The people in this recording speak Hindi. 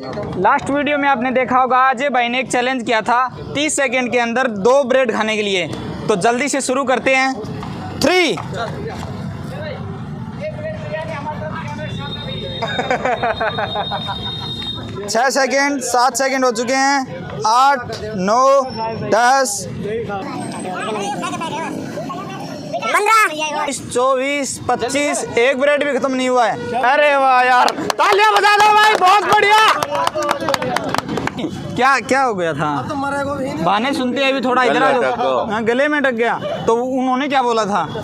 लास्ट वीडियो में आपने देखा होगा अजय भाई ने एक चैलेंज किया था 30 सेकंड के अंदर 2 ब्रेड खाने के लिए। तो जल्दी से शुरू करते हैं। 3 6 सेकंड 7 सेकंड हो चुके हैं। 8 9 10 24 25 एक ब्रेड भी खत्म नहीं हुआ है। अरे वाह यार, तालियां बजा दो भाई, बहुत बढ़िया। क्या हो गया था? बहाने सुनते हैं अभी थोड़ा इधर आ जाओ। हाँ, गले में अटक गया। तो उन्होंने क्या बोला था?